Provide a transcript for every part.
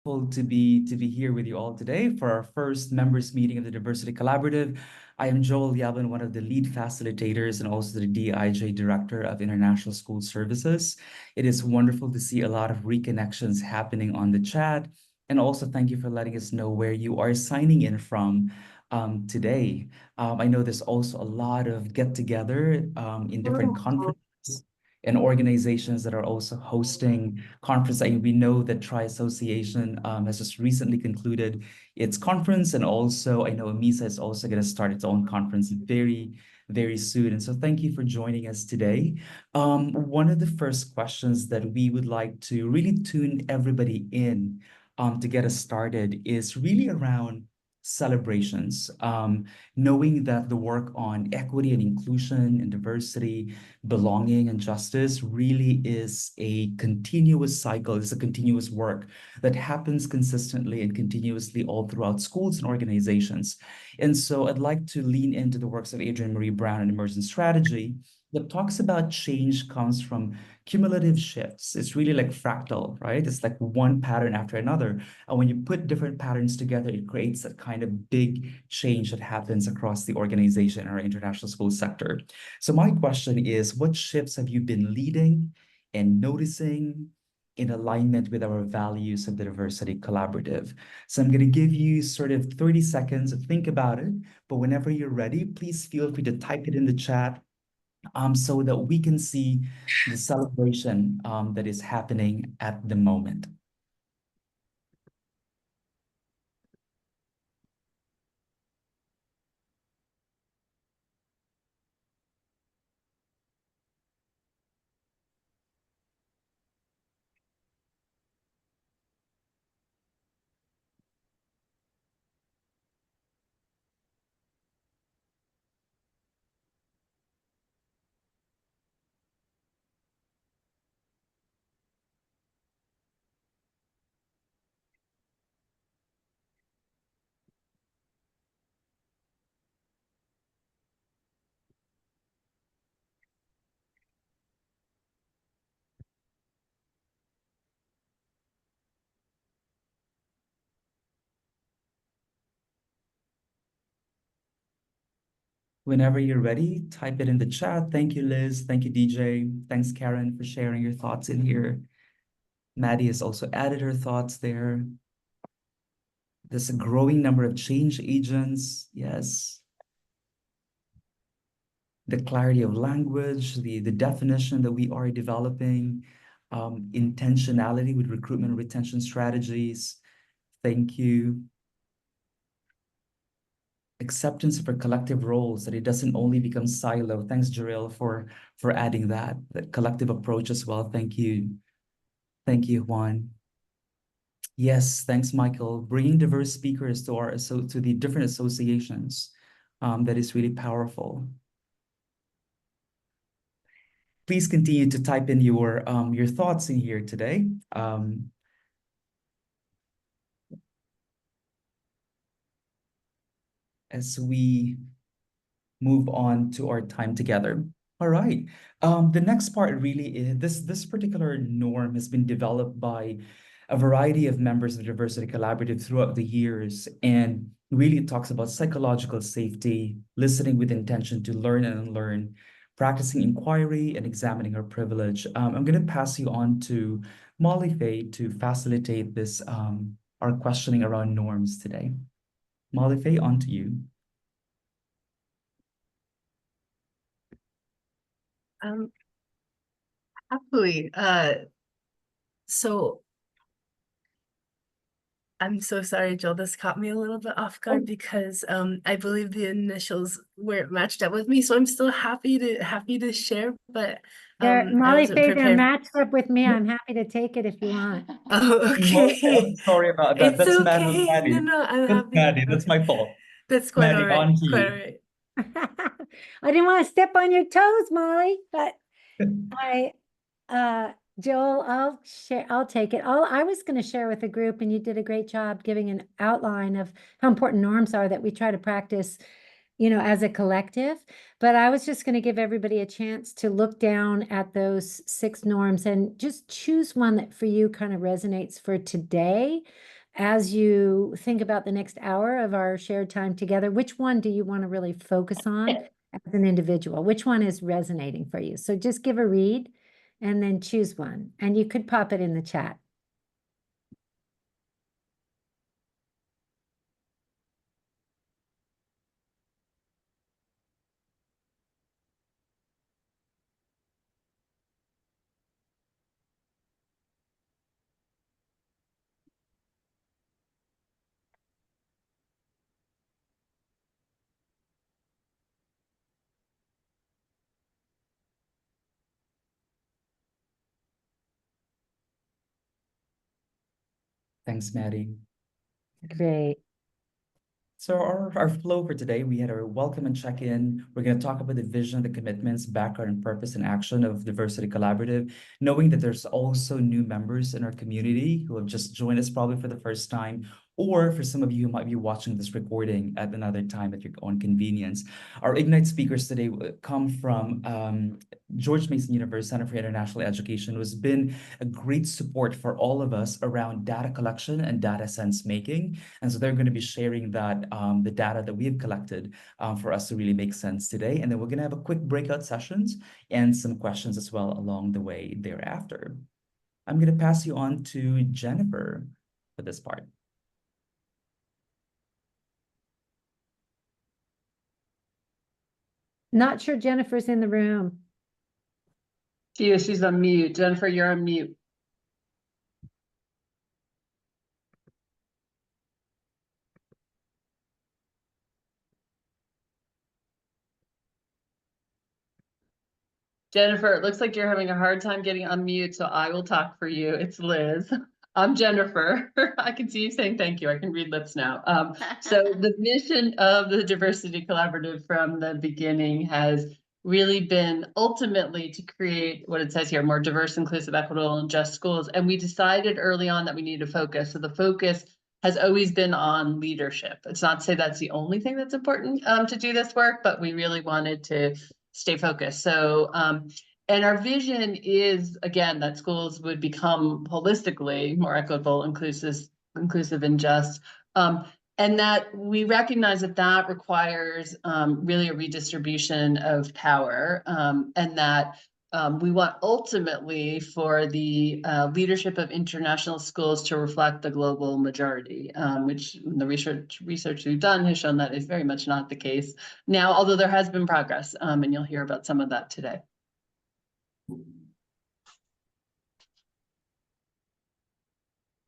to be here with you all today for our first members meeting of the Diversity Collaborative. I am Joel Yabin, one of the lead facilitators and also the DIJ Director of International School Services. It is wonderful to see a lot of reconnections happening on the chat. And also thank you for letting us know where you are signing in from today. I know there's also a lot of get-together in different conferences and organizations that are also hosting conference. We know that Tri Association has just recently concluded its conference, and also I know AMISA is also going to start its own conference very soon. And so thank you for joining us today. One of the first questions that we would like to really tune everybody in to get us started is really around celebrations, knowing that the work on equity and inclusion and diversity, belonging and justice really is a continuous cycle. It's a continuous work that happens consistently and continuously all throughout schools and organizations. And so I'd like to lean into the works of Adrienne Maree Brown and Emergent Strategy that talks about change comes from cumulative shifts. It's really like fractal, right? It's like one pattern after another. And when you put different patterns together, it creates that kind of big change that happens across the organization or international school sector. So my question is, what shifts have you been leading and noticing in alignment with our values of the Diversity Collaborative? So I'm going to give you sort of 30 seconds to think about it, but whenever you're ready, please feel free to type it in the chat so that we can see the celebration that is happening at the moment. Whenever you're ready, type it in the chat. Thank you, Liz. Thank you, DJ. Thanks, Karen, for sharing your thoughts in here. Maddie has also added her thoughts there. There's a growing number of change agents. Yes. The clarity of language, the definition that we are developing, intentionality with recruitment and retention strategies. Thank you. Acceptance of our collective roles, that it doesn't only become silo. Thanks, Jaril, for adding that collective approach as well. Thank you. Thank you, Juan. Yes, thanks, Michael. Bringing diverse speakers to the different associations, that is really powerful. Please continue to type in your thoughts in here today. As we move on to our time together. All right. The next part really is this particular norm has been developed by a variety of members of the Diversity Collaborative throughout the years, and really it talks about psychological safety, listening with intention to learn and unlearn, practicing inquiry, and examining our privilege. I'm going to pass you on to Molly Faye to facilitate this our questioning around norms today. Molly Faye, on to you. Happily. So I'm so sorry, Joel. This caught me a little bit off guard because I believe the initials weren't matched up with me. So I'm still happy to share, but Molly Faye, they're matched up with me. I'm happy to take it if you want. Oh, okay. I'm sorry about that. It's That's okay. Maddie. No, I'm That's happy. Maddie. That's my fault. That's quite Maddie, all right. on to Quite you. all right. I didn't want to step on your toes, Molly, but Joel, I'll take it. I was going to share with the group, and you did a great job giving an outline of how important norms are that we try to practice, as a collective. But I was just going to give everybody a chance to look down at those 6 norms and just choose one that for you kind of resonates for today. as you think about the next hour of our shared time together, which one do you want to really focus on as an individual? Which one is resonating for you? So just give a read and then choose one. And you could pop it in the chat. Thanks, Maddie. Great. So our flow for today, we had our welcome and check-in. We're going to talk about the vision, the commitments, background, and purpose and action of Diversity Collaborative, knowing that there's also new members in our community who have just joined us probably for the first time, or for some of you who might be watching this recording at another time at your own convenience. Our Ignite speakers today come from George Mason University Center for International Education, who has been a great support for all of us around data collection and data sense making. And so they're going to be sharing that the data that we have collected for us to really make sense today. And then we're going to have a quick breakout sessions and some questions as well along the way thereafter. I'm going to pass you on to Jennifer for this part. Not sure Jennifer's in the room. She's on mute. Jennifer, you're on mute. Jennifer, it looks like you're having a hard time getting unmute, so I will talk for you. It's Liz. I'm Jennifer. I can see you saying thank you. I can read lips now. So the mission of the Diversity Collaborative from the beginning has really been ultimately to create what it says here, more diverse, inclusive, equitable, and just schools. And we decided early on that we need to focus. So the focus has always been on leadership. It's not to say that's the only thing that's important to do this work, but we really wanted to stay focused. So, and our vision is, again, that schools would become holistically more equitable, inclusive, and just. And that we recognize that that requires really a redistribution of power, and that we want ultimately for the leadership of international schools to reflect the global majority, which the research we've done has shown that is very much not the case now, although there has been progress, and you'll hear about some of that today.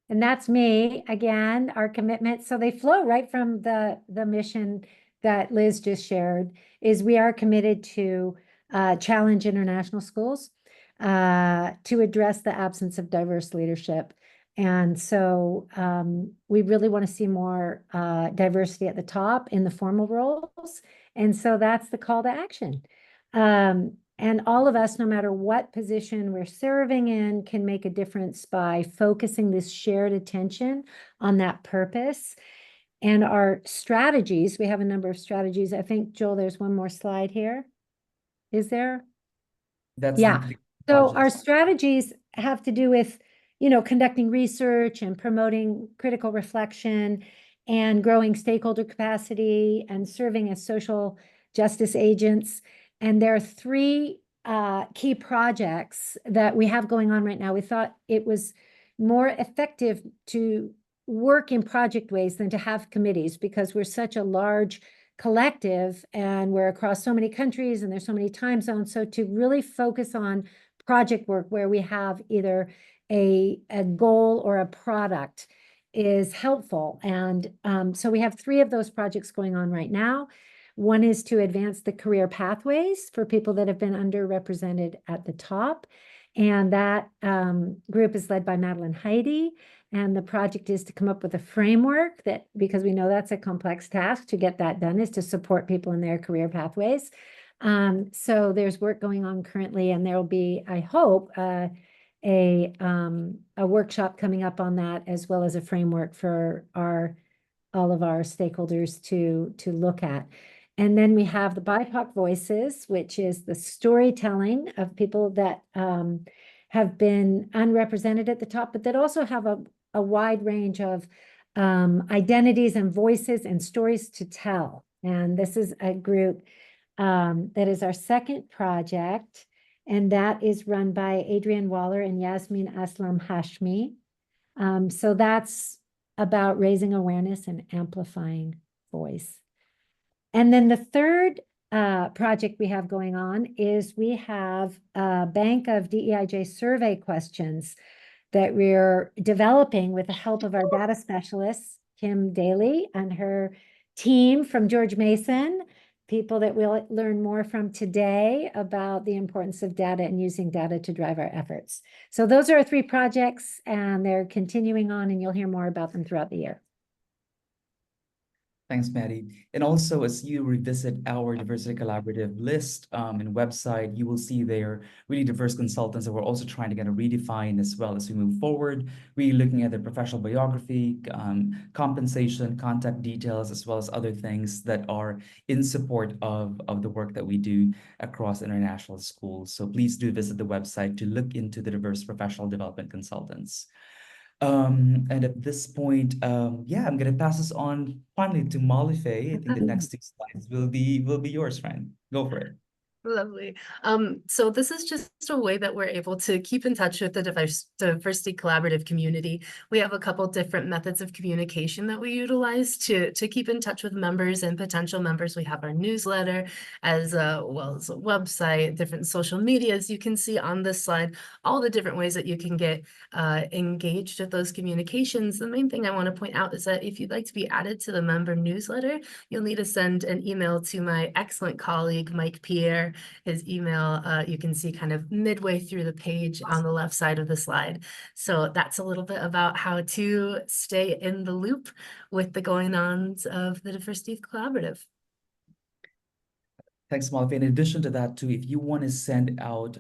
And that's me again, our commitment. So they flow right from the mission that Liz just shared, is we are committed to challenge international schools to address the absence of diverse leadership. And so we really want to see more diversity at the top in the formal roles. And so that's the call to action. And all of us, no matter what position we're serving in, can make a difference by focusing this shared attention on that purpose. And our strategies, we have a number of strategies. I think, Joel, there's one more slide here. Is there? That's yeah. So our strategies have to do with, conducting research and promoting critical reflection and growing stakeholder capacity and serving as social justice agents. And there are three key projects that we have going on right now. We thought it was more effective to work in project ways than to have committees, because we're such a large collective and we're across so many countries and there's so many time zones. So to really focus on project work where we have either a goal or a product is helpful. And so we have three of those projects going on right now. One is to advance the career pathways for people that have been underrepresented at the top. And that group is led by Madeline Heidi. And the project is to come up with a framework that, because we know that's a complex task to get that done, is to support people in their career pathways. So there's work going on currently, and there will be, I hope, a workshop coming up on that, as well as a framework for all of our stakeholders to look at. And then we have the BIPOC Voices, which is the storytelling of people that have been unrepresented at the top, but that also have a wide range of Identities and Voices and Stories to Tell. And this is a group that is our second project, and that is run by Adrienne Waller and Yasmin Aslam Hashmi. So that's about raising awareness and amplifying voice. And then the third project we have going on is we have a bank of DEIJ survey questions that we're developing with the help of our data specialist, Kim Daly, and her team from George Mason, people that we'll learn more from today about the importance of data and using data to drive our efforts. So those are our three projects, and they're continuing on, and you'll hear more about them throughout the year. Thanks, Maddie. And also, as you revisit our Diversity Collaborative list and website, you will see there really diverse consultants that we're also trying to kind of redefine as well as we move forward, really looking at their professional biography, compensation, contact details, as well as other things that are in support of the work that we do across international schools. So please do visit the website to look into the diverse professional development consultants. And at this point, yeah, I'm gonna pass this on finally to Molly Faye. I think the next 2 slides will be yours, friend. Go for it. Lovely. So this is just a way that we're able to keep in touch with the Diversity Collaborative community. We have a couple different methods of communication that we utilize to keep in touch with members and potential members. We have our newsletter as well as a website, different social medias. You can see on this slide all the different ways that you can get engaged with those communications. The main thing I want to point out is that if you'd like to be added to the member newsletter, you'll need to send an email to my excellent colleague, Mike Pierre. His email, you can see kind of midway through the page on the left side of the slide. So that's a little bit about how to stay in the loop with the going-ons of the Diversity Collaborative. Thanks, Molly. In addition to that, too, if you want to send out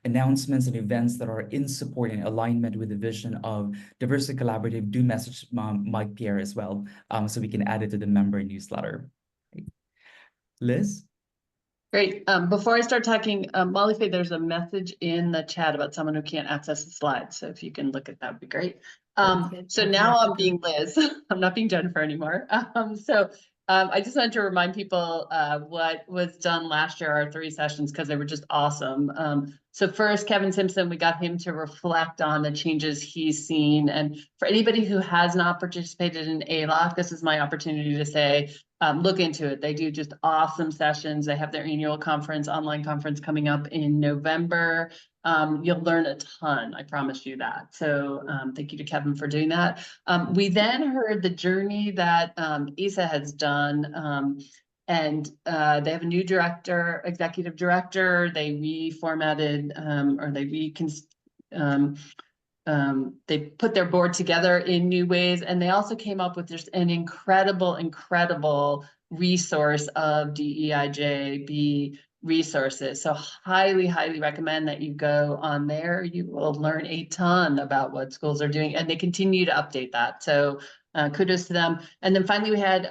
announcements and events that are in support and alignment with the vision of Diversity Collaborative, do message Mike Pierre as well, so we can add it to the member newsletter. Liz? Great. Before I start talking, Molly Faye, there's a message in the chat about someone who can't access the slides. So if you can look at that, would be great. So now I'm being Liz. I'm not being Jennifer anymore. I just wanted to remind people what was done last year, our 3 sessions, because they were just awesome. So first, Kevin Simpson, we got him to reflect on the changes he's seen. And for anybody who has not participated in ALOC, this is my opportunity to say, look into it. They do just awesome sessions. They have their annual conference, online conference coming up in November. You'll learn a ton, I promise you that. So thank you to Kevin for doing that. We then heard the journey that ISA has done, and they have a new executive director. They reformatted or they put their board together in new ways, and they also came up with just an incredible resource of DEIJB resources. So highly recommend that you go on there. You will learn a ton about what schools are doing, and they continue to update that. So kudos to them. And then finally, we had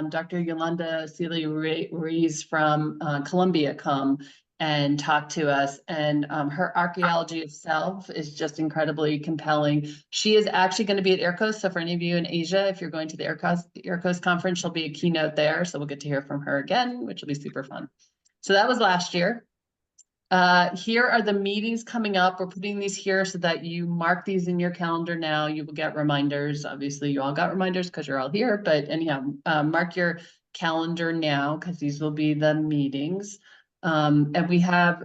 Dr. Yolanda Celia Ruiz from Columbia come and talk to us, and her archaeology of self is just incredibly compelling. She is actually going to be at AIRCOS, so for any of you in Asia, if you're going to the AIRCOS conference, she'll be a keynote there, so we'll get to hear from her again, which will be super fun. So that was last year. Here are the meetings coming up. We're putting these here so that you mark these in your calendar now. You will get reminders. Obviously, you all got reminders because you're all here, but anyhow, mark your calendar now because these will be the meetings. And we have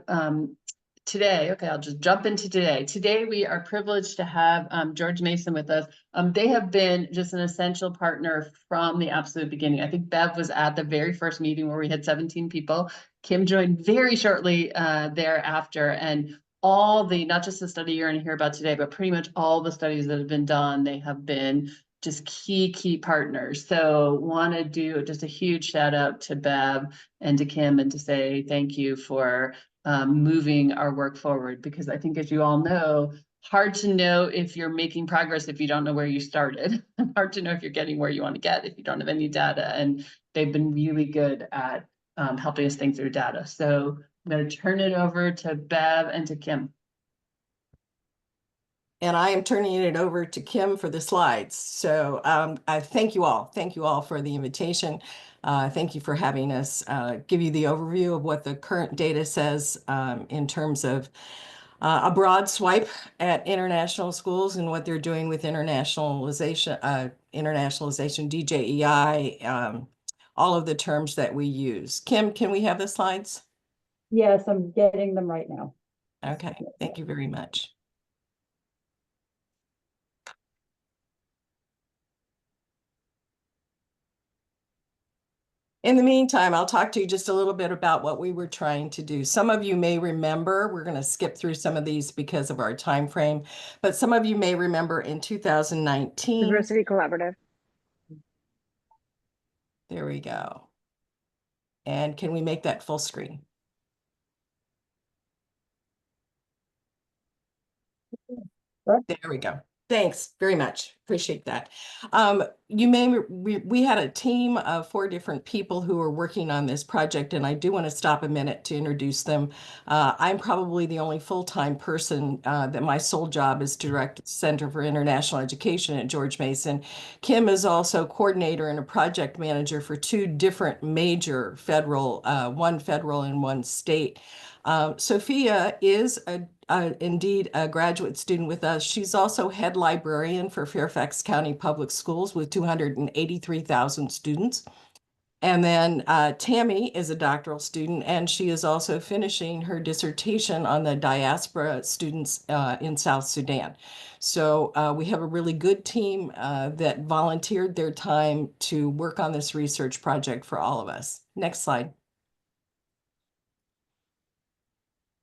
today, okay, I'll just jump into today. Today, we are privileged to have George Mason with us. They have been just an essential partner from the absolute beginning. I think Bev was at the very first meeting where we had 17 people. Kim joined very shortly thereafter, and all the, not just the study you're going to hear about today, but pretty much all the studies that have been done, they have been just key partners. So want to do just a huge shout out to Bev and to Kim and to say thank you for moving our work forward, because I think, as you all know, hard to know if you're making progress if you don't know where you started. Hard to know if you're getting where you want to get if you don't have any data, and they've been really good at helping us think through data. So I'm going to turn it over to Bev and to Kim. And I am turning it over to Kim for the slides. So I thank you all. Thank you all for the invitation. Thank you for having us give you the overview of what the current data says in terms of a broad swipe at international schools and what they're doing with internationalization, DJEI, all of the terms that we use. Kim, can we have the slides? Yes, I'm getting them right now. Okay, thank you very much. In the meantime, I'll talk to you just a little bit about what we were trying to do. Some of you may remember, we're going to skip through some of these because of our time frame, but some of you may remember in 2019. Diversity Collaborative. There we go. And can we make that full screen? There we go. Thanks very much. Appreciate that. We had a team of 4 different people who were working on this project, and I do want to stop a minute to introduce them. I'm probably the only full-time person that my sole job is to direct Center for International Education at George Mason. Kim is also coordinator and a project manager for 2 different major federal, one federal and one state. Sophia is indeed a graduate student with us. She's also head librarian for Fairfax County Public Schools with 283,000 students. And then Tammy is a doctoral student, and she is also finishing her dissertation on the diaspora students in South Sudan. So we have a really good team that volunteered their time to work on this research project for all of us. Next slide.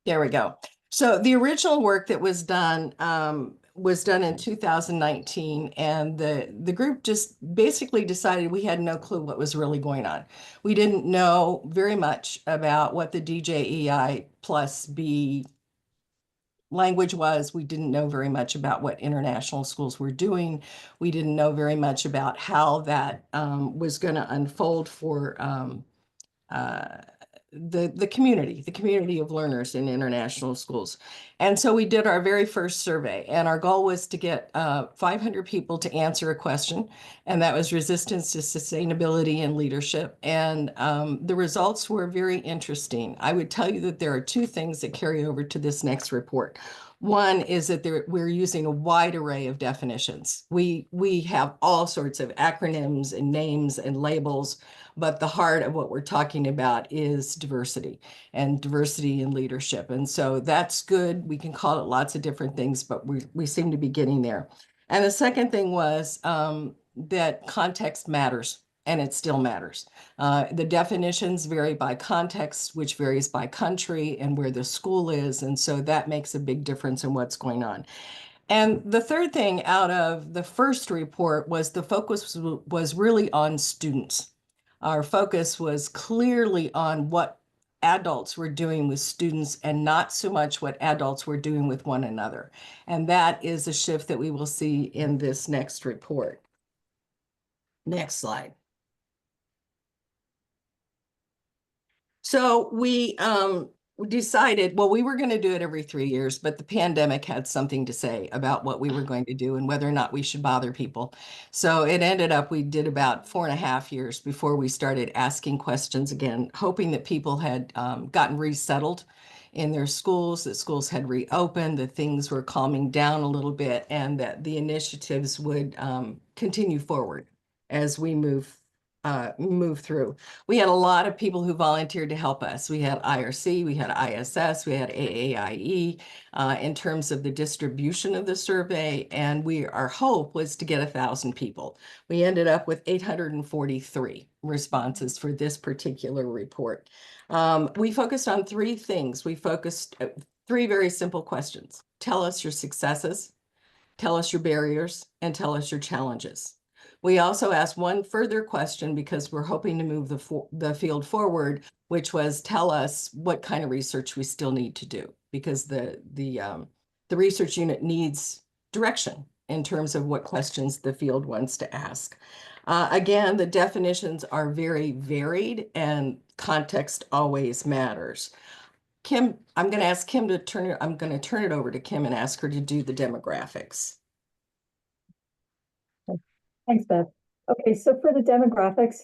There we go. So the original work that was done in 2019, and the group just basically decided we had no clue what was really going on. We didn't know very much about what the DJEI plus B language was. We didn't know very much about what international schools were doing. We didn't know very much about how that was going to unfold for the community of learners in international schools. And so we did our very first survey, and our goal was to get 500 people to answer a question, and that was resistance to sustainability and leadership. And the results were very interesting. I would tell you that there are 2 things that carry over to this next report. One is that we're using a wide array of definitions. We have all sorts of acronyms and names and labels, but the heart of what we're talking about is diversity and diversity in leadership. And so that's good. We can call it lots of different things, but we seem to be getting there. And the second thing was that context matters, and it still matters. The definitions vary by context, which varies by country and where the school is. And so that makes a big difference in what's going on. And the third thing out of the first report was the focus was really on students. Our focus was clearly on what adults were doing with students and not so much what adults were doing with one another. And that is a shift that we will see in this next report. Next slide. So we decided, well, we were going to do it every 3 years, but the pandemic had something to say about what we were going to do and whether or not we should bother people. So it ended up, we did about 4.5 years before we started asking questions again, hoping that people had gotten resettled in their schools, that schools had reopened, that things were calming down a little bit, and that the initiatives would continue forward as we move through. We had a lot of people who volunteered to help us. We had IRC, we had ISS, we had AAIE in terms of the distribution of the survey, and our hope was to get 1,000 people. We ended up with 843 responses for this particular report. We focused on 3 things. We focused 3 very simple questions. Tell us your successes, tell us your barriers, and tell us your challenges. We also asked one further question because we're hoping to move the field forward, which was tell us what kind of research we still need to do, because the research unit needs direction in terms of what questions the field wants to ask. Again, the definitions are very varied and context always matters. Kim, I'm going to ask Kim to I'm going to turn it over to Kim and ask her to do the demographics. Thanks, Bev. Okay, so for the demographics,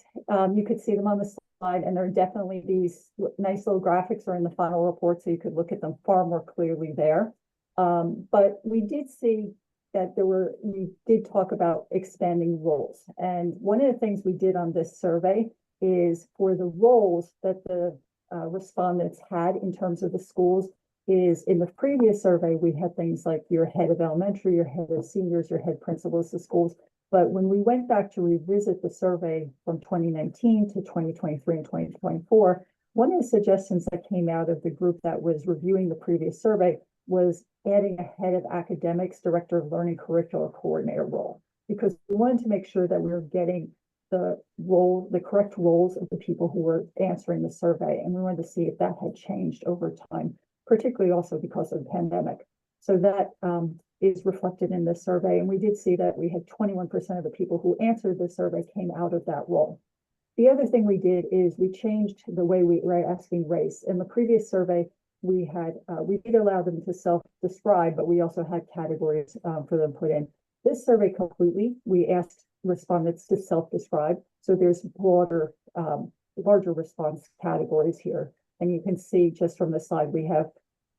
you could see them on the slide, and there are definitely these nice little graphics are in the final report, so you could look at them far more clearly there. But we did see that we did talk about expanding roles. And one of the things we did on this survey is for the roles that the respondents had in terms of the schools is in the previous survey, we had things like your head of elementary, your head of seniors, your head principals of schools. But when we went back to revisit the survey from 2019 to 2023 and 2024, one of the suggestions that came out of the group that was reviewing the previous survey was adding a head of academics, director of learning, curricular coordinator role, because we wanted to make sure that we were getting the correct roles of the people who were answering the survey. And we wanted to see if that had changed over time, particularly also because of the pandemic. So that is reflected in this survey. And we did see that we had 21% of the people who answered the survey came out of that role. The other thing we did is we changed the way we were asking race. In the previous survey, we did allow them to self-describe, but we also had categories for them put in. This survey completely, we asked respondents to self-describe. So there's broader, larger response categories here. And you can see just from the slide, we have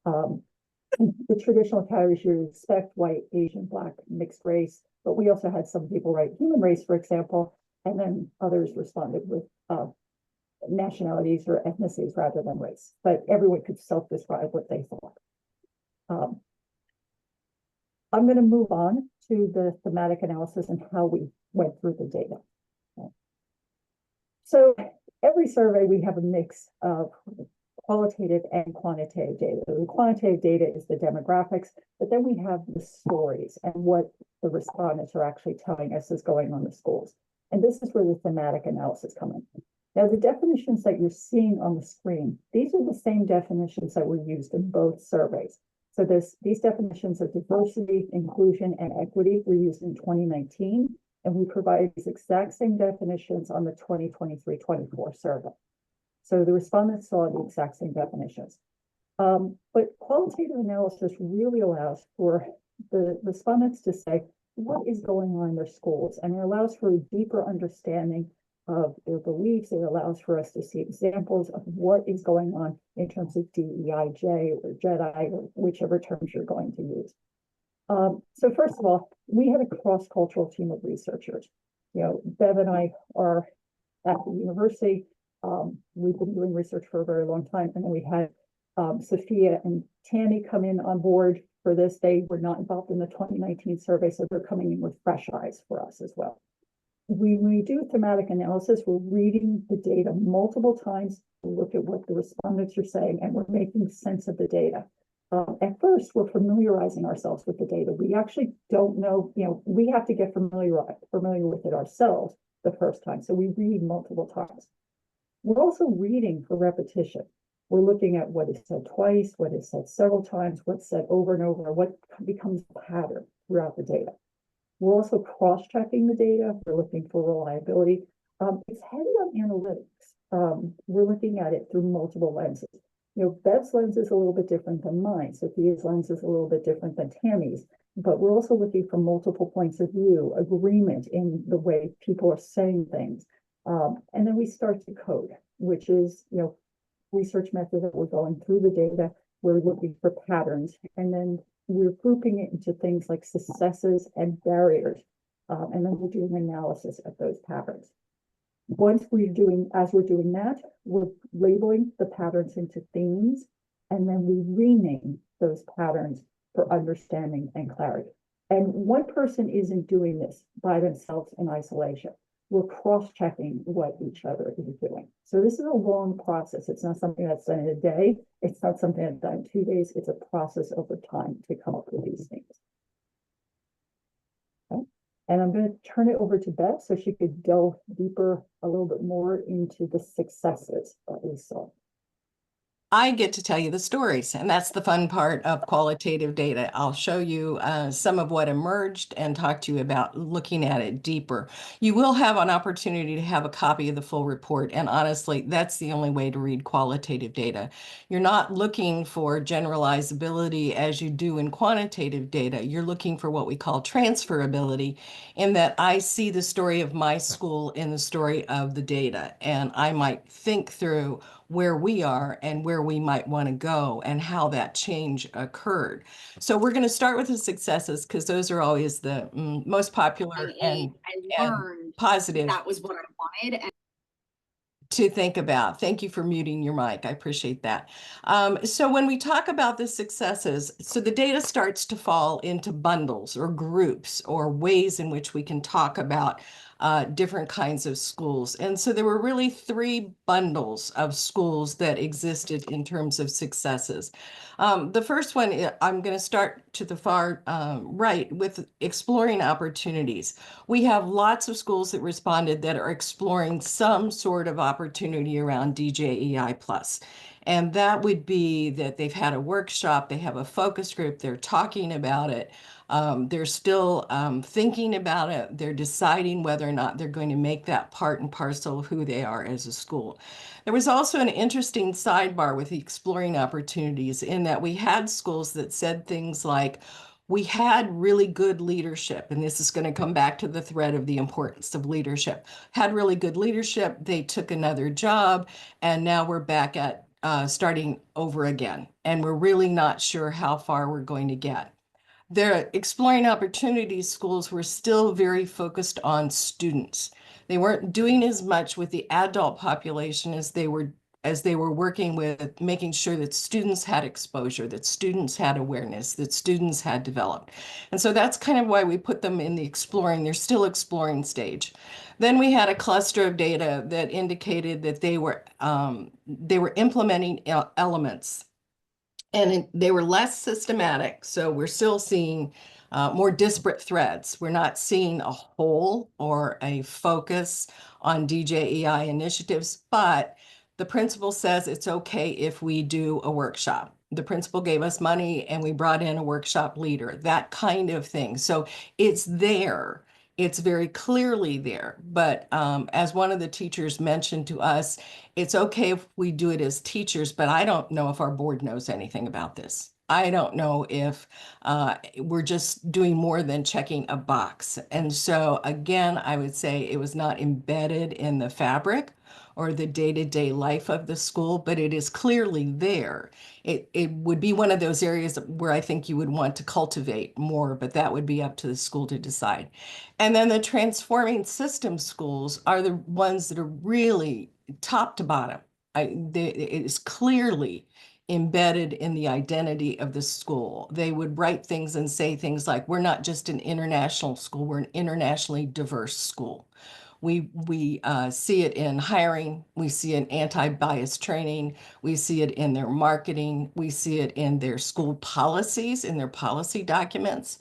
the traditional categories you expect: white, Asian, Black, mixed race. But we also had some people write human race, for example, and then others responded with nationalities or ethnicities rather than race. But everyone could self-describe what they thought. I'm going to move on to the thematic analysis and how we went through the data. So every survey, we have a mix of qualitative and quantitative data. The quantitative data is the demographics, but then we have the stories and what the respondents are actually telling us is going on in the schools. And this is where the thematic analysis comes in. Now, the definitions that you're seeing on the screen, these are the same definitions that were used in both surveys. So these definitions of diversity, inclusion, and equity were used in 2019, and we provided these exact same definitions on the 2023-24 survey. So the respondents saw the exact same definitions. But qualitative analysis really allows for the respondents to say what is going on in their schools, and it allows for a deeper understanding of their beliefs. It allows for us to see examples of what is going on in terms of DEIJ or JEDI, or whichever terms you're going to use. So first of all, we had a cross-cultural team of researchers. Bev and I are at the university. We've been doing research for a very long time. And then we had Sophia and Tammy come in on board for this. They were not involved in the 2019 survey, so they're coming in with fresh eyes for us as well. When we do thematic analysis, we're reading the data multiple times to look at what the respondents are saying, and we're making sense of the data. At first, we're familiarizing ourselves with the data. We actually don't know, we have to get familiar with it ourselves the first time. So we read multiple times. We're also reading for repetition. We're looking at what is said twice, what is said several times, what's said over and over, what becomes a pattern throughout the data. We're also cross-checking the data. We're looking for reliability. It's heavy on analytics. We're looking at it through multiple lenses. Bev's lens is a little bit different than mine. Sophia's lens is a little bit different than Tammy's. But we're also looking for multiple points of view, agreement in the way people are saying things. And then we start to code, which is, research method that we're going through the data. We're looking for patterns, and then we're grouping it into things like successes and barriers. And then we're doing analysis of those patterns. As we're doing that, we're labeling the patterns into themes, and then we rename those patterns for understanding and clarity. And one person isn't doing this by themselves in isolation. We're cross-checking what each other is doing. So this is a long process. It's not something that's done in a day. It's not something that's done in 2 days. It's a process over time to come up with these things. Okay. And I'm going to turn it over to Beth so she could delve deeper a little bit more into the successes that we saw. I get to tell you the stories, and that's the fun part of qualitative data. I'll show you some of what emerged and talk to you about looking at it deeper. You will have an opportunity to have a copy of the full report, and honestly, that's the only way to read qualitative data. You're not looking for generalizability as you do in quantitative data. You're looking for what we call transferability, in that I see the story of my school in the story of the data, and I might think through where we are and where we might want to go and how that change occurred. So we're going to start with the successes because those are always the most popular and learned positive that was what I wanted. And to think about. Thank you for muting your mic. I appreciate that. So when we talk about the successes, so the data starts to fall into bundles or groups or ways in which we can talk about different kinds of schools. And so there were really 3 bundles of schools that existed in terms of successes. The first one, I'm going to start to the far right with exploring opportunities. We have lots of schools that responded that are exploring some sort of opportunity around DJEI Plus. And that would be that they've had a workshop, they have a focus group, they're talking about it. They're still thinking about it. They're deciding whether or not they're going to make that part and parcel of who they are as a school. There was also an interesting sidebar with the exploring opportunities in that we had schools that said things like, we had really good leadership, and this is going to come back to the thread of the importance of leadership. Had really good leadership, they took another job, and now we're back at starting over again. And we're really not sure how far we're going to get. Their exploring opportunities schools were still very focused on students. They weren't doing as much with the adult population as they were working with making sure that students had exposure, that students had awareness, that students had developed. And so that's kind of why we put them in the exploring. They're still exploring stage. Then we had a cluster of data that indicated that they were implementing elements. And they were less systematic, so we're still seeing more disparate threads. We're not seeing a whole or a focus on DJEI initiatives, but the principal says it's okay if we do a workshop. The principal gave us money and we brought in a workshop leader, that kind of thing. So it's there. It's very clearly there. But as one of the teachers mentioned to us, it's okay if we do it as teachers, but I don't know if our board knows anything about this. I don't know if we're just doing more than checking a box. And so again, I would say it was not embedded in the fabric or the day-to-day life of the school, but it is clearly there. It would be one of those areas where I think you would want to cultivate more, but that would be up to the school to decide. And then the transforming system schools are the ones that are really top to bottom. It is clearly embedded in the identity of the school. They would write things and say things like, we're not just an international school, we're an internationally diverse school. We see it in hiring, we see it in anti-bias training, we see it in their marketing, we see it in their school policies, in their policy documents.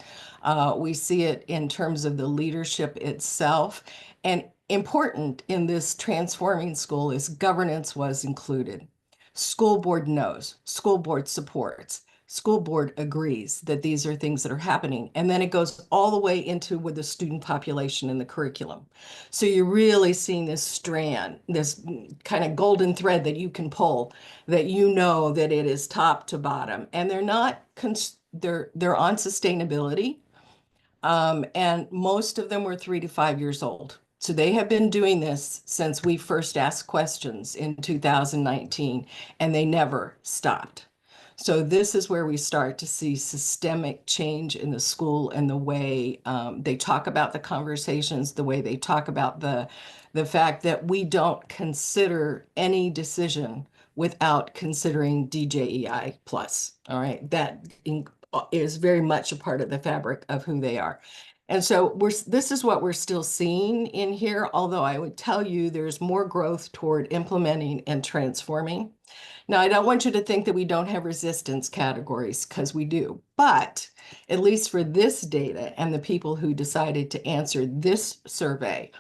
We see it in terms of the leadership itself. And important in this transforming school is governance was included. School board knows, school board supports, school board agrees that these are things that are happening. And then it goes all the way into with the student population and the curriculum. So you're really seeing this strand, this kind of golden thread that you can pull, that you know that it is top to bottom. And they're not, they're on sustainability. And most of them were 3 to 5 years old. So they have been doing this since we first asked questions in 2019, and they never stopped. So this is where we start to see systemic change in the school and the way they talk about the conversations, the way they talk about the fact that we don't consider any decision without considering DJEI plus. All right, that is very much a part of the fabric of who they are. And so this is what we're still seeing in here, although I would tell you there's more growth toward implementing and transforming. Now, I don't want you to think that we don't have resistance categories, because we do, but at least for this data and the people who decided to answer this survey,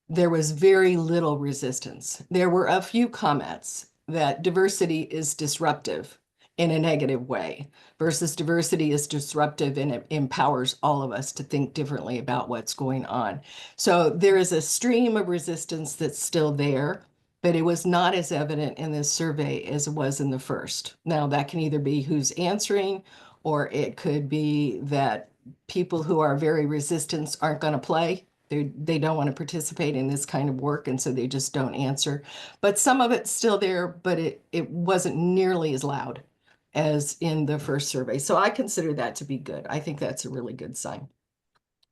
there was very little resistance. There were a few comments that diversity is disruptive in a negative way versus diversity is disruptive and it empowers all of us to think differently about what's going on. So there is a stream of resistance that's still there, but it was not as evident in this survey as it was in the first. Now, that can either be who's answering, or it could be that people who are very resistant aren't going to play. They don't want to participate in this kind of work, and so they just don't answer. But some of it's still there, but it wasn't nearly as loud as in the first survey. So I consider that to be good. I think that's a really good sign.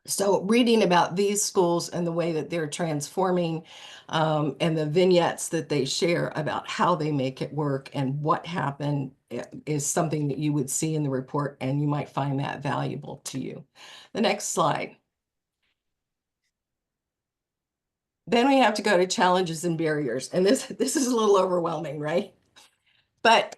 So reading about these schools and the way that they're transforming and the vignettes that they share about how they make it work and what happened is something that you would see in the report, and you might find that valuable to you. The next slide. Then we have to go to challenges and barriers. And this is a little overwhelming, right? But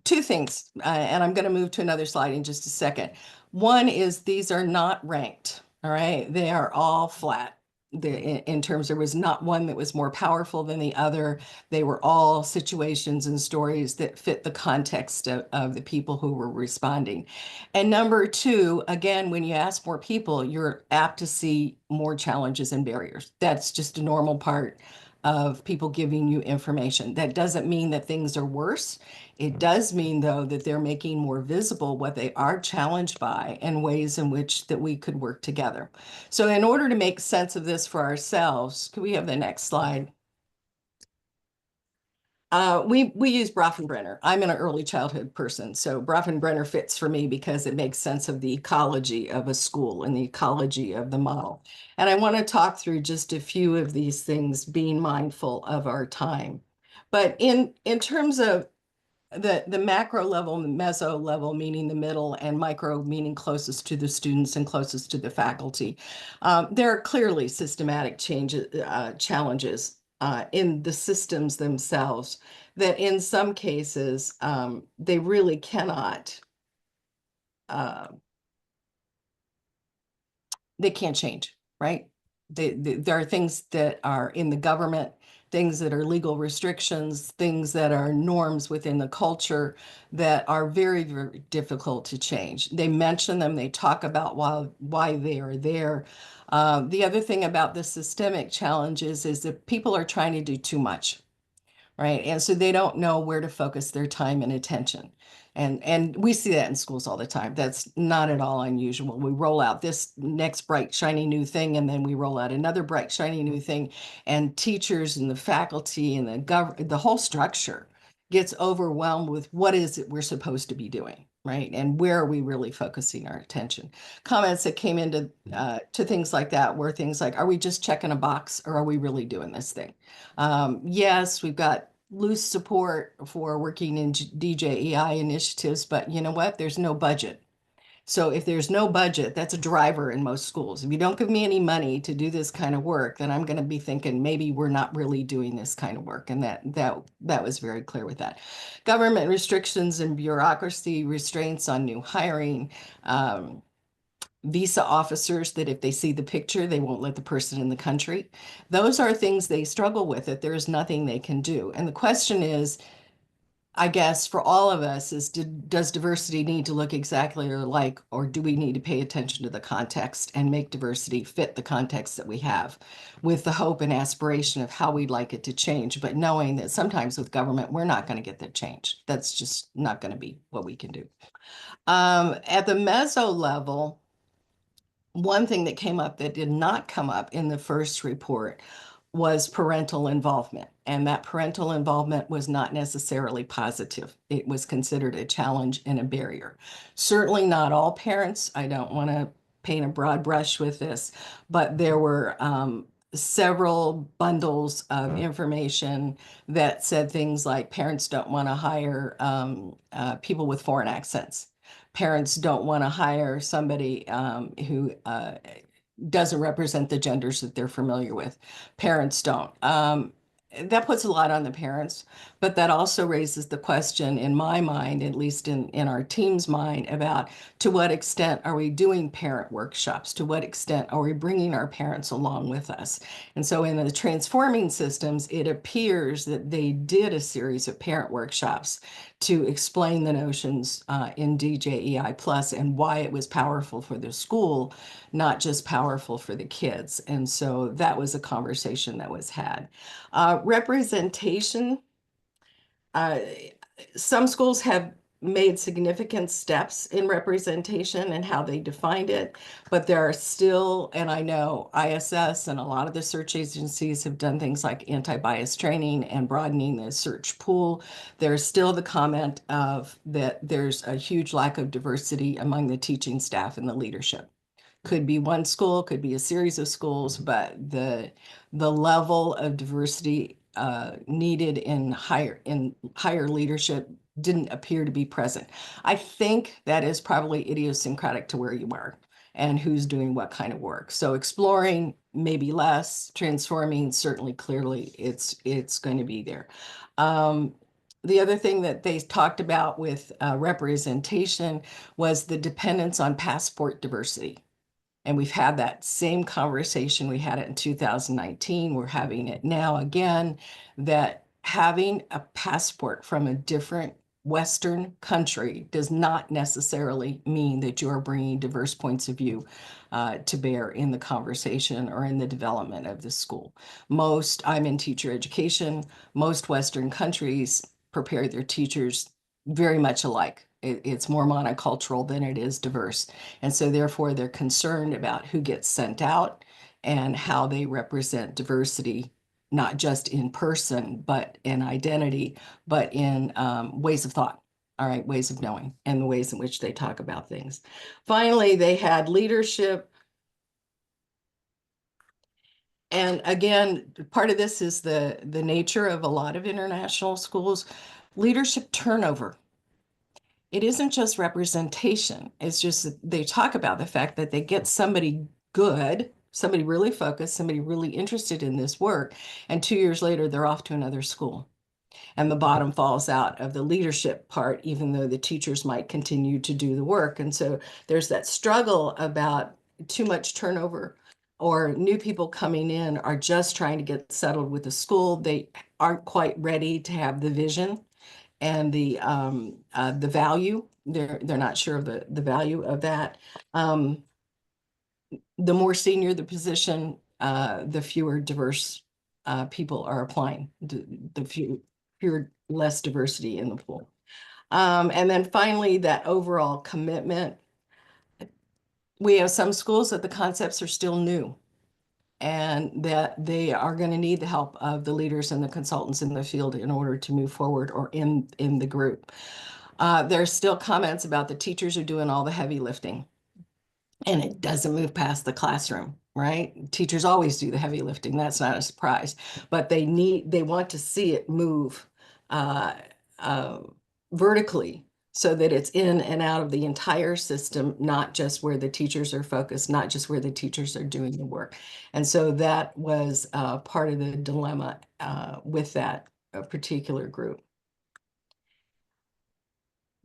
two things, and I'm going to move to another slide in just a second. One is these are not ranked, all right? They are all flat. In terms, there was not one that was more powerful than the other. They were all situations and stories that fit the context of the people who were responding. And number two, again, when you ask more people, you're apt to see more challenges and barriers. That's just a normal part of people giving you information. That doesn't mean that things are worse. It does mean, though, that they're making more visible what they are challenged by and ways in which that we could work together. So in order to make sense of this for ourselves, could we have the next slide? We use Bronfenbrenner. I'm an early childhood person, so Bronfenbrenner fits for me because it makes sense of the ecology of a school and the ecology of the model. And I want to talk through just a few of these things, being mindful of our time. But in terms of the macro level, the meso level, meaning the middle, and micro, meaning closest to the students and closest to the faculty, there are clearly systematic challenges in the systems themselves that in some cases they really cannot, they can't change, right? There are things that are in the government, things that are legal restrictions, things that are norms within the culture that are very, very difficult to change. They mention them, they talk about why they are there. The other thing about the systemic challenges is that people are trying to do too much, right? And so they don't know where to focus their time and attention. And we see that in schools all the time. That's not at all unusual. We roll out this next bright, shiny new thing, and then we roll out another bright, shiny new thing. And teachers and the faculty and the whole structure gets overwhelmed with what is it we're supposed to be doing, right? And where are we really focusing our attention? Comments that came into to things like that were things like, are we just checking a box or are we really doing this thing? Yes, we've got loose support for working in DJEI initiatives, but you know what? There's no budget. So if there's no budget, that's a driver in most schools. If you don't give me any money to do this kind of work, then I'm going to be thinking maybe we're not really doing this kind of work. And that was very clear with that. Government restrictions and bureaucracy restraints on new hiring, visa officers that if they see the picture, they won't let the person in the country. Those are things they struggle with, that there is nothing they can do. And the question is, I guess, for all of us is, does diversity need to look exactly alike, or do we need to pay attention to the context and make diversity fit the context that we have with the hope and aspiration of how we'd like it to change, but knowing that sometimes with government, we're not going to get that change. That's just not going to be what we can do. At the meso level, one thing that came up that did not come up in the first report was parental involvement. And that parental involvement was not necessarily positive. It was considered a challenge and a barrier. Certainly not all parents. I don't want to paint a broad brush with this, but there were several bundles of information that said things like parents don't want to hire people with foreign accents. Parents don't want to hire somebody who doesn't represent the genders that they're familiar with. Parents don't. that puts a lot on the parents, but that also raises the question in my mind, at least in our team's mind, about to what extent are we doing parent workshops? To what extent are we bringing our parents along with us? And so in the transforming systems, it appears that they did a series of parent workshops to explain the notions in DJEI Plus and why it was powerful for the school, not just powerful for the kids. And so that was a conversation that was had. Representation, some schools have made significant steps in representation and how they defined it, but there are still, and I know ISS and a lot of the search agencies have done things like anti-bias training and broadening the search pool. There's still the comment of that there's a huge lack of diversity among the teaching staff and the leadership. Could be one school, could be a series of schools, but the level of diversity needed in higher leadership didn't appear to be present. I think that is probably idiosyncratic to where you are and who's doing what kind of work. So exploring maybe less, transforming certainly clearly it's going to be there. The other thing that they talked about with representation was the dependence on passport diversity. And we've had that same conversation. We had it in 2019. We're having it now again, that having a passport from a different Western country does not necessarily mean that you are bringing diverse points of view to bear in the conversation or in the development of the school. I'm in teacher education, most Western countries prepare their teachers very much alike. It's more monocultural than it is diverse. And so therefore they're concerned about who gets sent out and how they represent diversity, not just in person, but in identity, but in ways of thought, all right, ways of knowing, and the ways in which they talk about things. Finally, they had leadership. And again, part of this is the nature of a lot of international schools, leadership turnover. It isn't just representation. It's just that they talk about the fact that they get somebody good, somebody really focused, somebody really interested in this work, and 2 years later, they're off to another school. And the bottom falls out of the leadership part, even though the teachers might continue to do the work. And so there's that struggle about too much turnover, or new people coming in are just trying to get settled with the school. They aren't quite ready to have the vision and the value. They're not sure of the value of that. The more senior the position, the fewer diverse people are applying. The fewer less diversity in the pool. And then finally, that overall commitment. We have some schools that the concepts are still new, and that they are going to need the help of the leaders and the consultants in the field in order to move forward, or in the group. There's still comments about the teachers are doing all the heavy lifting, and it doesn't move past the classroom, right? Teachers always do the heavy lifting. That's not a surprise, but they want to see it move vertically, so that it's in and out of the entire system, not just where the teachers are focused, not just where the teachers are doing the work. And so that was part of the dilemma with that particular group.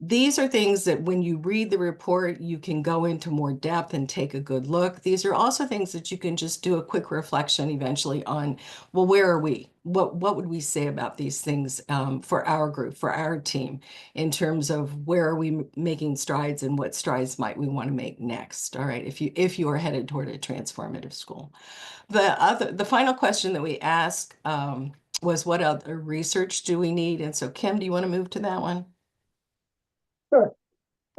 These are things that when you read the report, you can go into more depth and take a good look. These are also things that you can just do a quick reflection eventually on, well, where are we? What would we say about these things for our group, for our team, in terms of where are we making strides and what strides might we want to make next? All right, if you are headed toward a transformative school. The final question that we asked was, what other research do we need? And so Kim, do you want to move to that one? Sure.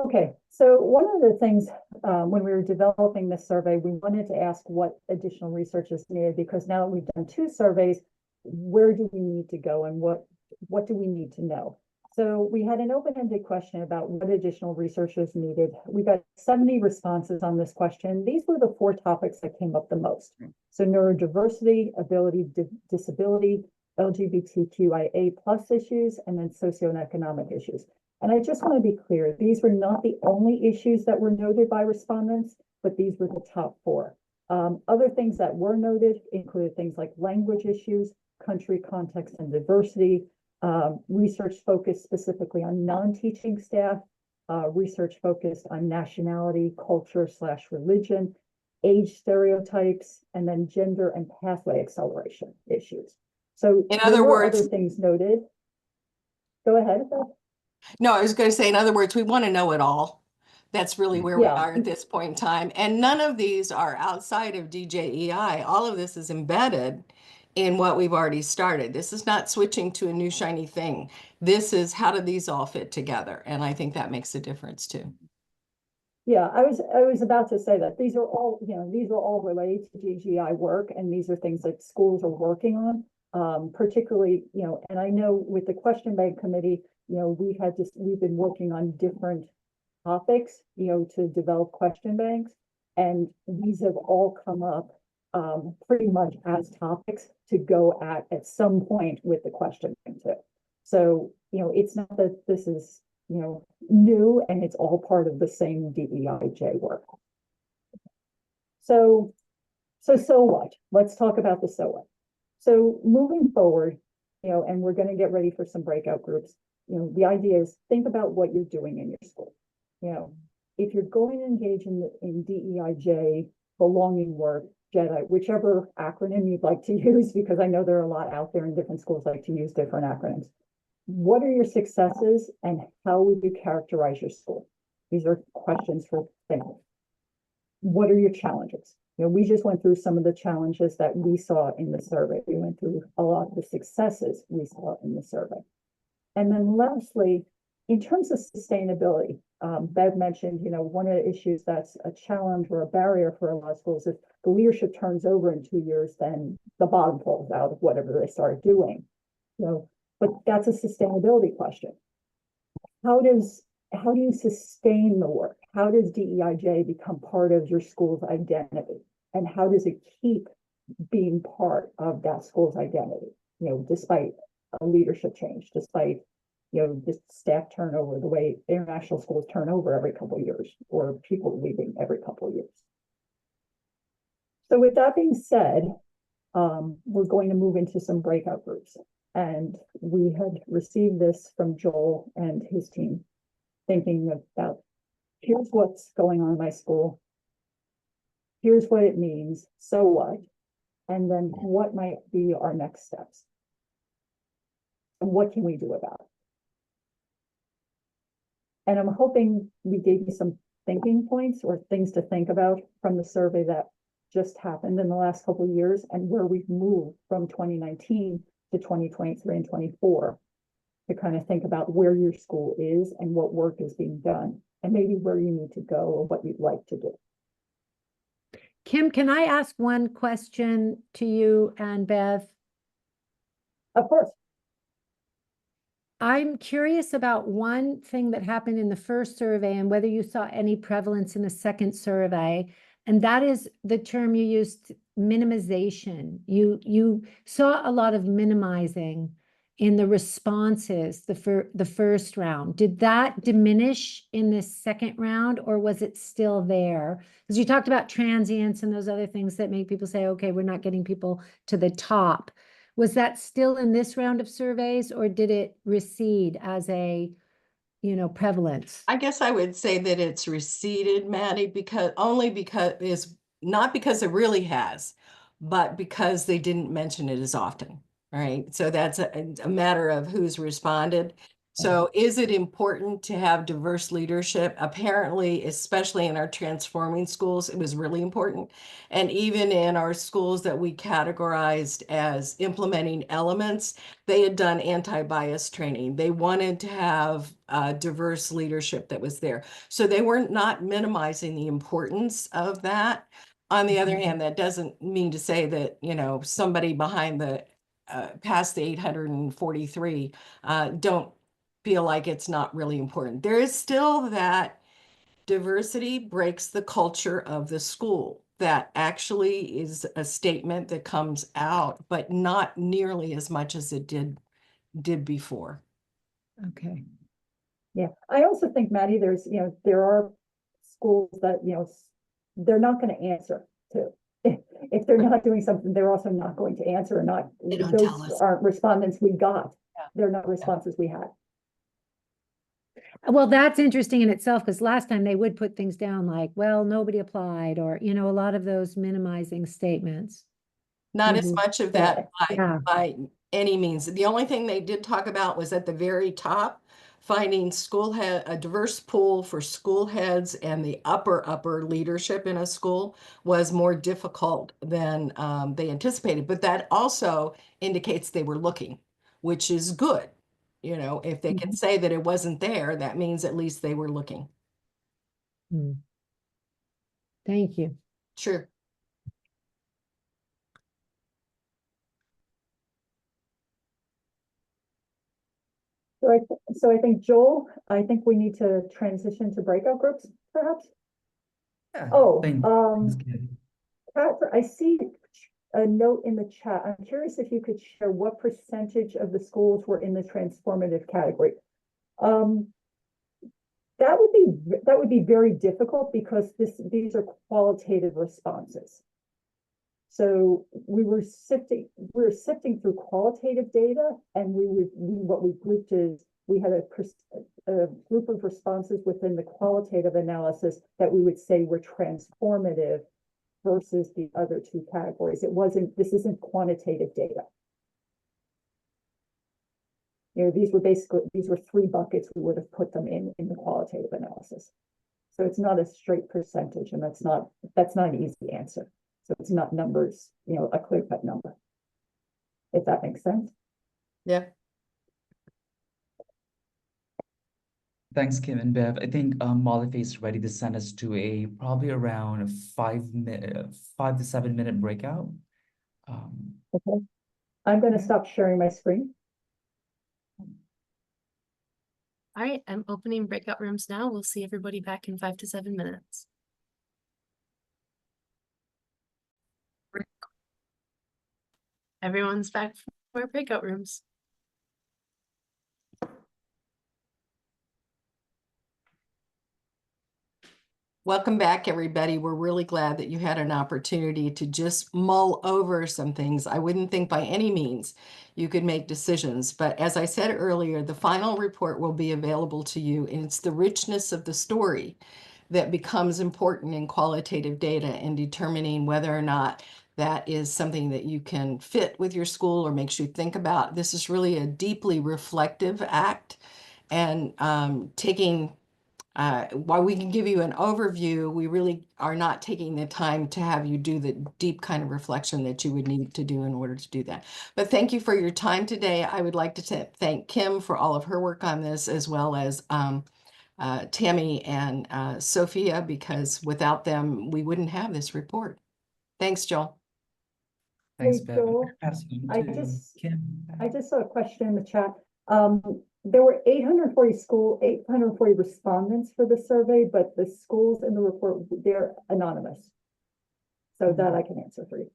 Okay, so one of the things when we were developing this survey, we wanted to ask what additional research is needed, because now that we've done 2 surveys, where do we need to go and what do we need to know? So we had an open-ended question about what additional research is needed. We got 70 responses on this question. These were the 4 topics that came up the most. So neurodiversity, ability, disability, LGBTQIA+ issues, and then socioeconomic issues. And I just want to be clear, these were not the only issues that were noted by respondents, but these were the top 4. Other things that were noted included things like language issues, country context and diversity, research focused specifically on non-teaching staff, research focused on nationality, culture/religion, age stereotypes, and then gender and pathway acceleration issues. So In there other were words- other things noted. Go ahead. Beth. No, I was going to say, in other words, we want to know it all. That's really where we Yeah. are at this point in time. And none of these are outside of DJEI. All of this is embedded in what we've already started. This is not switching to a new shiny thing. This is how do these all fit together? And I think that makes a difference too. Yeah, I was about to say that these are all, these are all related to DGI work, and these are things that schools are working on. Particularly, and I know with the question bank committee, we've been working on different topics, to develop question banks. And these have all come up pretty much as topics to go at some point with the question bank too. So, it's not that this is, new, and it's all part of the same DEIJ work. So what? Let's talk about the so what. So moving forward, and we're going to get ready for some breakout groups. The idea is think about what you're doing in your school. If you're going to engage in DEIJ, belonging work, JEDI, whichever acronym you'd like to use, because I know there are a lot out there and different schools like to use different acronyms. What are your successes and how would you characterize your school? These are questions for thinking. What are your challenges? We just went through some of the challenges that we saw in the survey. We went through a lot of the successes we saw in the survey. And then lastly, in terms of sustainability, Bev mentioned, one of the issues that's a challenge or a barrier for a lot of schools, if the leadership turns over in 2 years, then the bottom falls out of whatever they start doing. But that's a sustainability question. How do you sustain the work? How does DEIJ become part of your school's identity? And how does it keep being part of that school's identity? Despite a leadership change, despite the staff turnover, the way international schools turn over every couple of years, or people leaving every couple of years. So with that being said, we're going to move into some breakout groups. And we had received this from Joel and his team, thinking about, here's what's going on in my school. Here's what it means. So what? And then what might be our next steps? And what can we do about it? And I'm hoping we gave you some thinking points or things to think about from the survey that just happened in the last couple of years, and where we've moved from 2019 to 2023 and 24 to kind of think about where your school is and what work is being done, and maybe where you need to go or what you'd like to do. Kim, can I ask one question to you and Bev? Of course. I'm curious about one thing that happened in the first survey and whether you saw any prevalence in the second survey, and that is the term you used, minimization. You saw a lot of minimizing in the responses the first round. Did that diminish in this second round, or was it still there? Because you talked about transients and those other things that make people say, okay, we're not getting people to the top. Was that still in this round of surveys, or did it recede as a, prevalence? I guess I would say that it's receded, Maddie, because not because it really has, but because they didn't mention it as often, right? So that's a matter of who's responded. So is it important to have diverse leadership? Apparently, especially in our transforming schools, it was really important. And even in our schools that we categorized as implementing elements, they had done anti-bias training. They wanted to have diverse leadership that was there. So they were not minimizing the importance of that. On the other hand, that doesn't mean to say that, somebody behind the past the 843 don't feel like it's not really important. There is still that diversity breaks the culture of the school. That actually is a statement that comes out, but not nearly as much as it did before. Okay. Yeah, I also think, Maddie, there are schools that, they're not going to answer to. if they're not doing something, they're also not going to answer or not. They don't tell Those us. aren't respondents we got. Yeah. They're not responses we had. Well, that's interesting in itself, because last time they would put things down like, well, nobody applied, or, you know, a lot of those minimizing statements. Not as Mhm. much of that Yeah. by any means. The only thing they did talk about was at the very top, finding a diverse pool for school heads and the upper leadership in a school was more difficult than they anticipated. But that also indicates they were looking, which is good. You know, if they can say that it wasn't there, that means at least they were looking. Hmm. Thank you. Sure. So I think Joel, I think we need to transition to breakout groups, perhaps. Yeah, Oh, thanks, Kim. Pat, I see a note in the chat. I'm curious if you could share what percentage of the schools were in the transformative category. That would be very difficult because these are qualitative responses. So we were sifting through qualitative data, and what we grouped is we had a group of responses within the qualitative analysis that we would say were transformative versus the other two categories. This isn't quantitative data. You know, these were three buckets we would have put them in the qualitative analysis. So it's not a straight percentage, and that's not an easy answer. So it's not numbers, you know, a clear-cut number, if that makes sense. Yeah. Thanks, Kim and Bev. I think Molly is ready to send us to probably around a 5 to 7 minute breakout. Okay. I'm going to stop sharing my screen. All right, I'm opening breakout rooms now. We'll see everybody back in 5 to 7 minutes. Everyone's back for our breakout rooms. Welcome back, everybody. We're really glad that you had an opportunity to just mull over some things. I wouldn't think by any means you could make decisions, but as I said earlier, the final report will be available to you, and it's the richness of the story that becomes important in qualitative data in determining whether or not that is something that you can fit with your school or makes you think about. This is really a deeply reflective act, and while we can give you an overview, we really are not taking the time to have you do the deep kind of reflection that you would need to do in order to do that. But thank you for your time today. I would like to thank Kim for all of her work on this, as well as Tammy and Sophia, because without them, we wouldn't have this report. Thanks, Joel. Thanks, Hey, Bev. Joel, Passing I to just Kim. saw a question in the chat. There were 840 respondents for the survey, but the schools in the report, they're anonymous. So that I can answer for you.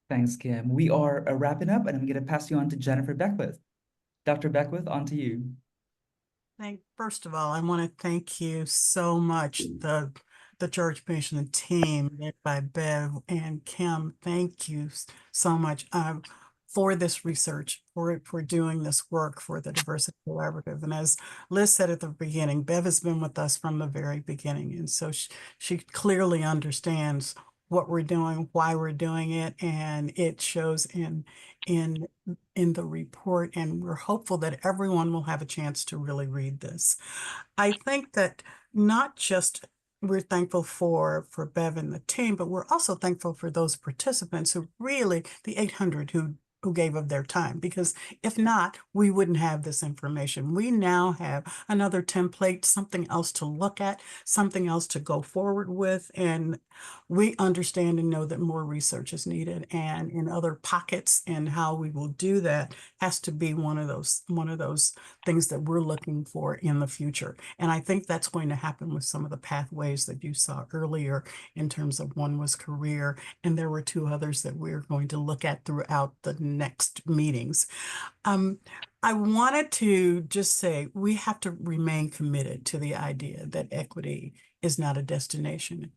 Thanks, Kim. We are wrapping up, and I'm going to pass you on to Jennifer Beckwith. Dr. Beckwith, on to you. First of all, I want to thank you so much, the George Mason team led by Bev and Kim. Thank you so much for this research, for doing this work for the Diversity Collaborative. And as Liz said at the beginning, Bev has been with us from the very beginning, and so she clearly understands what we're doing, why we're doing it, and it shows in the report, and we're hopeful that everyone will have a chance to really read this. I think that not just we're thankful for Bev and the team, but we're also thankful for those participants who really, the 800 who gave of their time, because if not, we wouldn't have this information. We now have another template, something else to look at, something else to go forward with, and we understand and know that more research is needed, and in other pockets, and how we will do that has to be one of those things that we're looking for in the future. And I think that's going to happen with some of the pathways that you saw earlier, in terms of one was career, and there were two others that we're going to look at throughout the next meetings. I wanted to just say we have to remain committed to the idea that equity is not a destination,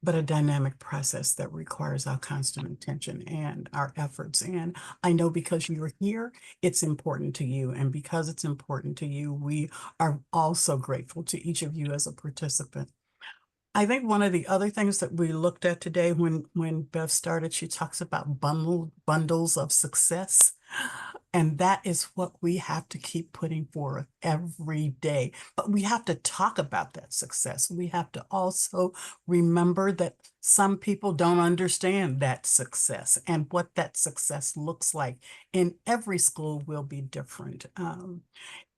but a dynamic process that requires our constant attention and our efforts. And I know because you're here, it's important to you. And because it's important to you, we are also grateful to each of you as a participant. I think one of the other things that we looked at today when Bev started, she talks about bundles of success. And that is what we have to keep putting forth every day. But we have to talk about that success. We have to also remember that some people don't understand that success, and what that success looks like in every school will be different.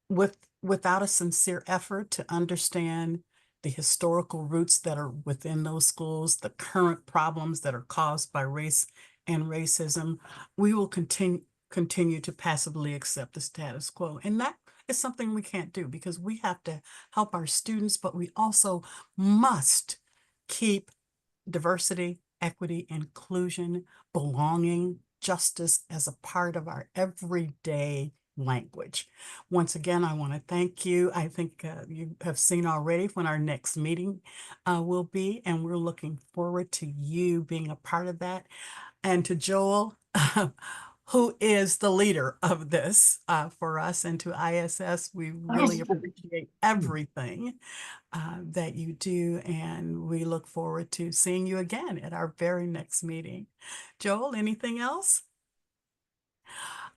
Without a sincere effort to understand the historical roots that are within those schools, the current problems that are caused by race and racism, we will continue to passively accept the status quo. And that is something we can't do, because we have to help our students, but we also must keep diversity, equity, inclusion, belonging, justice as a part of our everyday language. Once again, I want to thank you. I think you have seen already when our next meeting will be, and we're looking forward to you being a part of that. And to Joel, who is the leader of this for us, and to ISS, we really appreciate everything that you do, and we look forward to seeing you again at our very next meeting. Joel, anything else?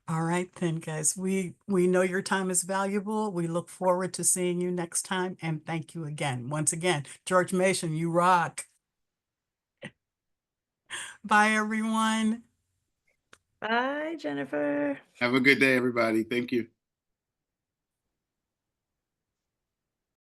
All right then, guys, we know your time is valuable. We look forward to seeing you next time, and thank you again. Once again, George Mason, you rock. Bye, everyone. Bye, Jennifer. Have a good day, everybody. Thank you.